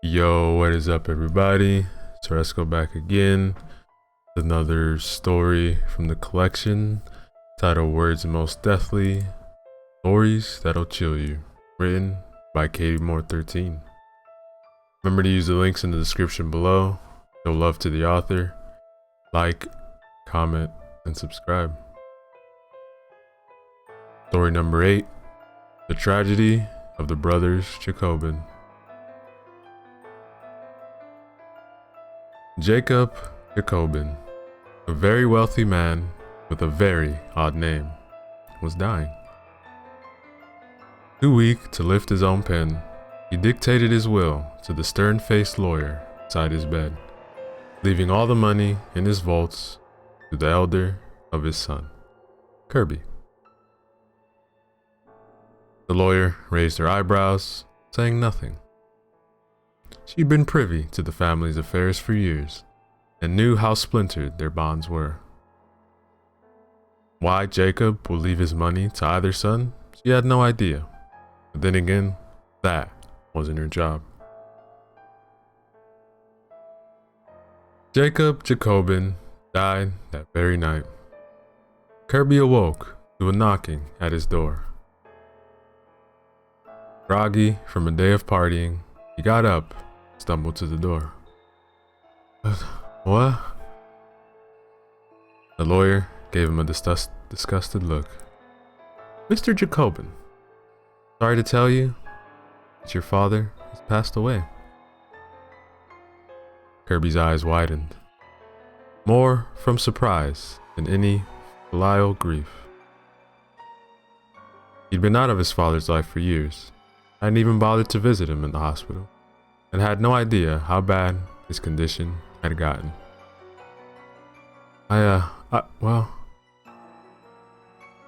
Yo, what is up, everybody? So let's go back again. Another story from the collection titled Words Most Deathly, Stories That'll Chill You, written by Katie Moore 13. Remember to use the links in the description below. Show love to the author. Like, comment, and subscribe. Story number 8, The Tragedy of the Brothers Jacobin. Jacob Jacobin, a very wealthy man with a very odd name, was dying. Too weak to lift his own pen, he dictated his will to the stern-faced lawyer beside his bed, leaving all the money in his vaults to the elder of his son, Kirby. The lawyer raised her eyebrows, saying nothing. She'd been privy to the family's affairs for years, and knew how splintered their bonds were. Why Jacob would leave his money to either son, she had no idea. But then again, that wasn't her job. Jacob Jacobin died that very night. Kirby awoke to a knocking at his door. Groggy from a day of partying, he got up, stumbled to the door. What? The lawyer gave him a disgusted look. Mr. Jacobin, sorry to tell you that your father has passed away. Kirby's eyes widened, more from surprise than any filial grief. He'd been out of his father's life for years, hadn't even bothered to visit him in the hospital, and had no idea how bad his condition had gotten. I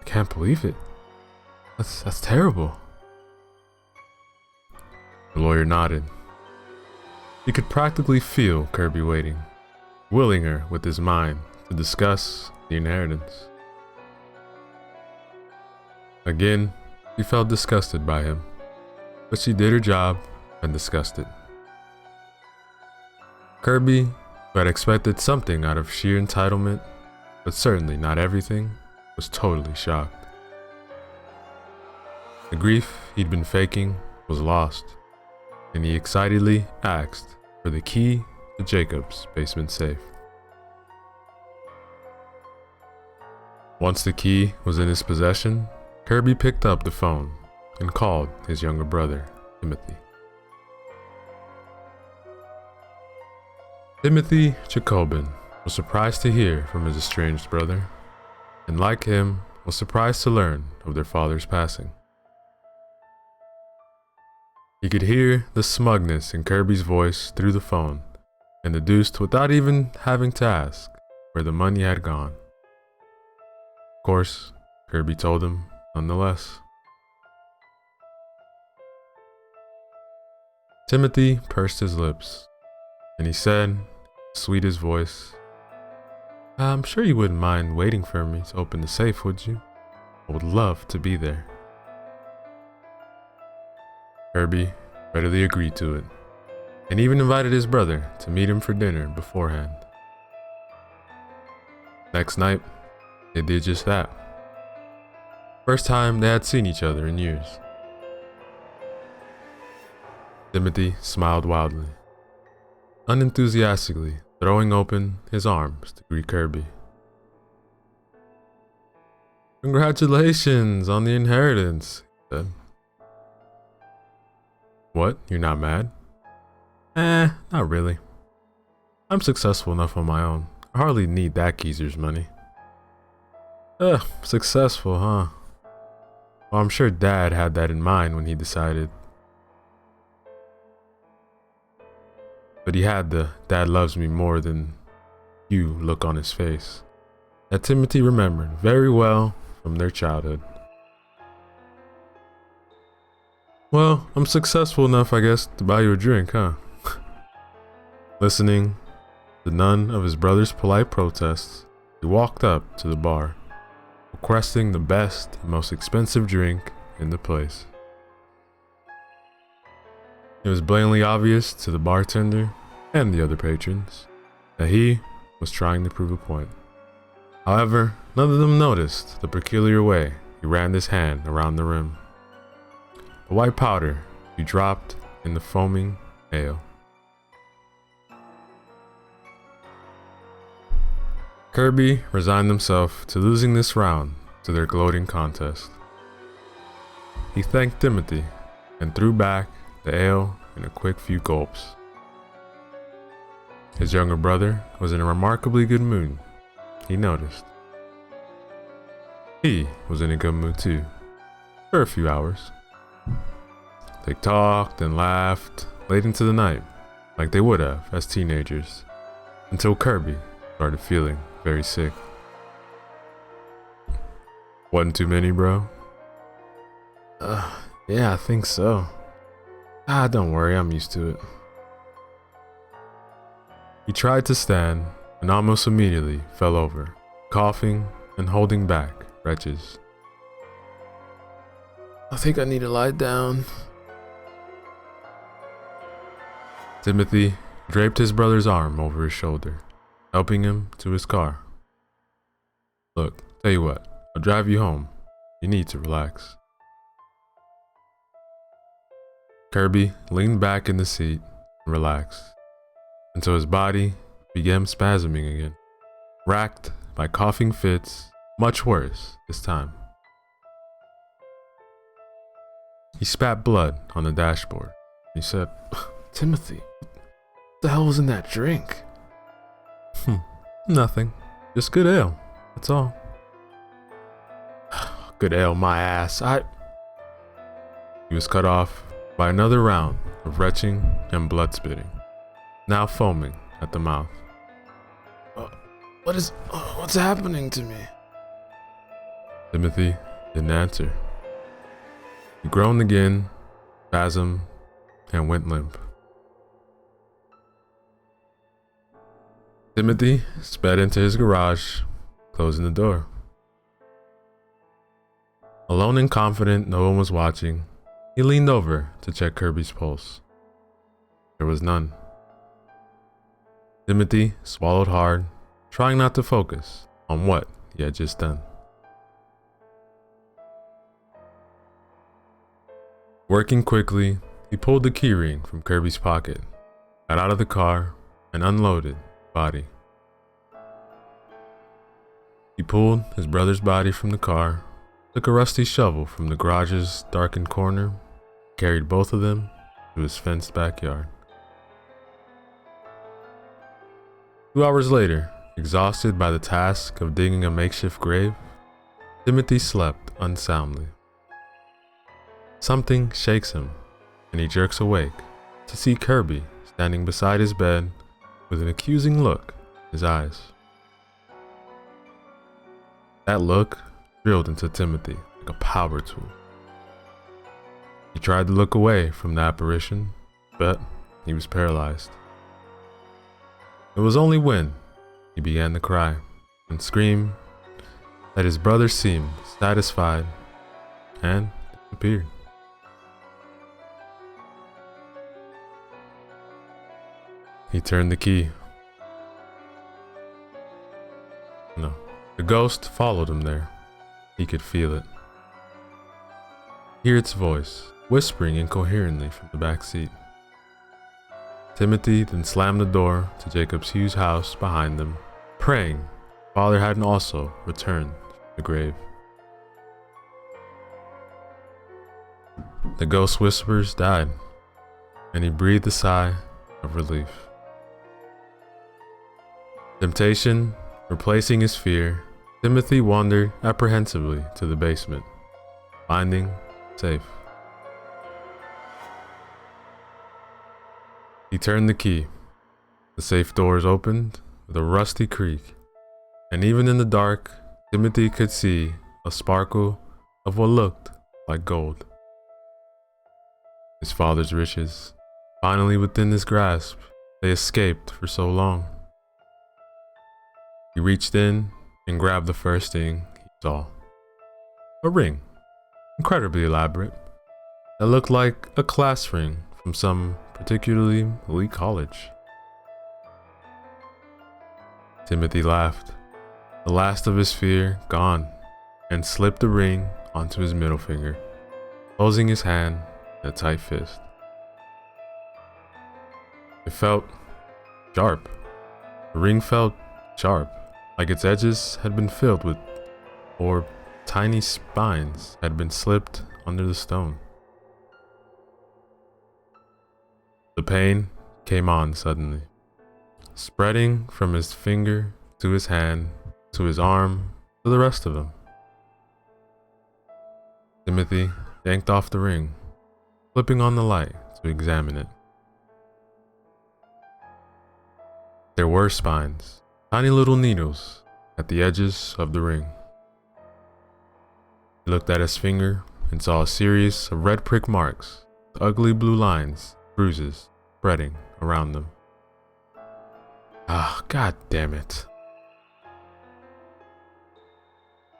can't believe it. That's terrible. The lawyer nodded. He could practically feel Kirby waiting, willing her with his mind to discuss the inheritance. Again, she felt disgusted by him, but she did her job and discussed it. Kirby, who had expected something out of sheer entitlement, but certainly not everything, was totally shocked. The grief he'd been faking was lost, and he excitedly asked for the key to Jacob's basement safe. Once the key was in his possession, Kirby picked up the phone and called his younger brother, Timothy. Timothy Jacobin was surprised to hear from his estranged brother, and like him, was surprised to learn of their father's passing. He could hear the smugness in Kirby's voice through the phone, and deduced without even having to ask where the money had gone. Of course, Kirby told him nonetheless. Timothy pursed his lips, and he said, sweetest voice, I'm sure you wouldn't mind waiting for me to open the safe, would you? I would love to be there. Kirby readily agreed to it, and even invited his brother to meet him for dinner beforehand. Next night, they did just that. First time they had seen each other in years. Timothy smiled wildly, unenthusiastically throwing open his arms to greet Kirby. Congratulations on the inheritance, he said. What, you're not mad? Not really. I'm successful enough on my own. I hardly need that geezer's money. Successful, huh? Well, I'm sure Dad had that in mind when he decided. But he had the "Dad loves me more than you" look on his face that Timothy remembered very well from their childhood. Well, I'm successful enough, I guess, to buy you a drink, huh? Listening to none of his brother's polite protests, he walked up to the bar, requesting the best and most expensive drink in the place. It was blatantly obvious to the bartender and the other patrons that he was trying to prove a point. However, none of them noticed the peculiar way he ran his hand around the rim. The white powder he dropped in the foaming ale. Kirby resigned himself to losing this round to their gloating contest. He thanked Timothy and threw back the ale in a quick few gulps. His younger brother was in a remarkably good mood, he noticed. He was in a good mood too, for a few hours. They talked and laughed late into the night, like they would have as teenagers, until Kirby started feeling very sick. Wasn't too many, bro? Yeah, I think so. Don't worry, I'm used to it. He tried to stand and almost immediately fell over, coughing and holding back retches. I think I need to lie down. Timothy draped his brother's arm over his shoulder, helping him to his car. Look, tell you what, I'll drive you home. You need to relax. Kirby leaned back in the seat and relaxed until his body began spasming again, racked by coughing fits, much worse this time. He spat blood on the dashboard. He said, Timothy, what the hell was in that drink? Nothing. Just good ale. That's all. Good ale, my ass. He was cut off by another round of retching and blood spitting, now foaming at the mouth. What's happening to me? Timothy didn't answer. He groaned again, spasmed, and went limp. Timothy sped into his garage, closing the door. Alone and confident no one was watching, he leaned over to check Kirby's pulse. There was none. Timothy swallowed hard, trying not to focus on what he had just done. Working quickly, he pulled the keyring from Kirby's pocket, got out of the car, and unloaded the body. He pulled his brother's body from the car, took a rusty shovel from the garage's darkened corner, carried both of them to his fenced backyard. 2 hours later, exhausted by the task of digging a makeshift grave, Timothy slept unsoundly. Something shakes him, and he jerks awake to see Kirby standing beside his bed with an accusing look in his eyes. That look drilled into Timothy like a power tool. He tried to look away from the apparition, but he was paralyzed. It was only when he began to cry and scream that his brother seemed satisfied and disappeared. He turned the key. No, the ghost followed him there. He could feel it. Hear its voice, whispering incoherently from the back seat. Timothy then slammed the door to Jacob's huge house behind them, praying father hadn't also returned from the grave. The ghost whispers died, and he breathed a sigh of relief. Temptation replacing his fear, Timothy wandered apprehensively to the basement, finding safe. He turned the key. The safe doors opened with a rusty creak, and even in the dark, Timothy could see a sparkle of what looked like gold. His father's riches, finally within his grasp, they escaped for so long. He reached in and grabbed the first thing he saw. A ring, incredibly elaborate, that looked like a class ring from some particularly elite college. Timothy laughed, the last of his fear gone, and slipped the ring onto his middle finger, closing his hand in a tight fist. It felt sharp. The ring felt sharp, like its edges had been filled with, or tiny spines had been slipped under the stone. The pain came on suddenly, spreading from his finger to his hand, to his arm, to the rest of him. Timothy yanked off the ring, flipping on the light to examine it. There were spines, tiny little needles, at the edges of the ring. He looked at his finger and saw a series of red prick marks, with ugly blue lines, bruises, spreading around them. Ah, God damn it.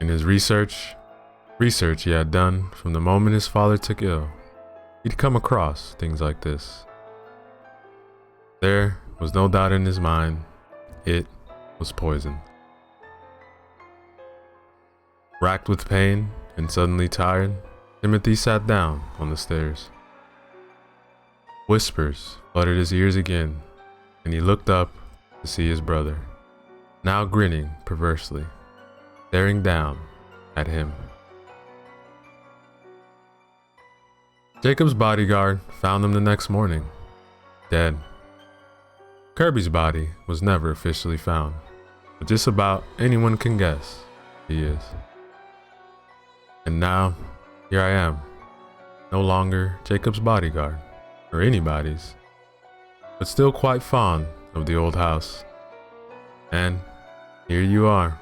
In his research he had done from the moment his father took ill, he'd come across things like this. There was no doubt in his mind, it was poison. Racked with pain and suddenly tired, Timothy sat down on the stairs. Whispers flooded his ears again, and he looked up to see his brother, now grinning perversely, staring down at him. Jacob's bodyguard found him the next morning, dead. Kirby's body was never officially found, but just about anyone can guess he is. And now, here I am, no longer Jacob's bodyguard, or anybody's, but still quite fond of the old house. And here you are,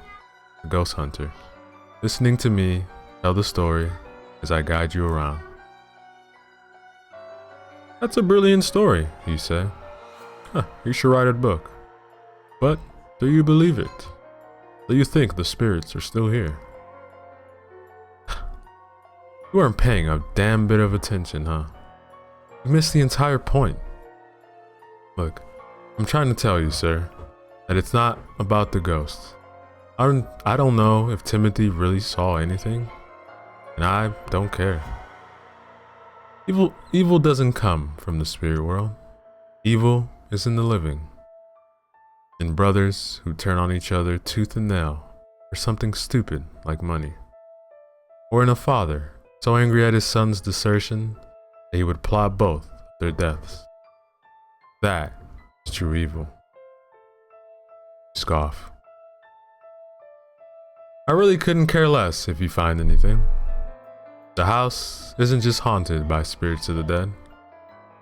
a ghost hunter, listening to me tell the story as I guide you around. That's a brilliant story, you say. You should write a book. But do you believe it? Do you think the spirits are still here? You weren't paying a damn bit of attention, huh? You missed the entire point. Look, I'm trying to tell you, sir, that it's not about the ghosts. I don't know if Timothy really saw anything, and I don't care. Evil doesn't come from the spirit world. Evil is in the living, in brothers who turn on each other tooth and nail for something stupid like money, or in a father so angry at his son's desertion that he would plot both their deaths. That is true evil. Scoff. I really couldn't care less if you find anything. The house isn't just haunted by spirits of the dead.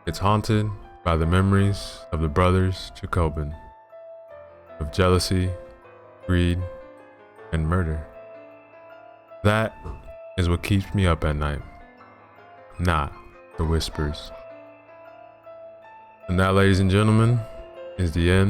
It's haunted by the memories of the brothers Jacobin, of jealousy, greed, and murder. That is what keeps me up at night, not the whispers. And that, ladies and gentlemen, is the end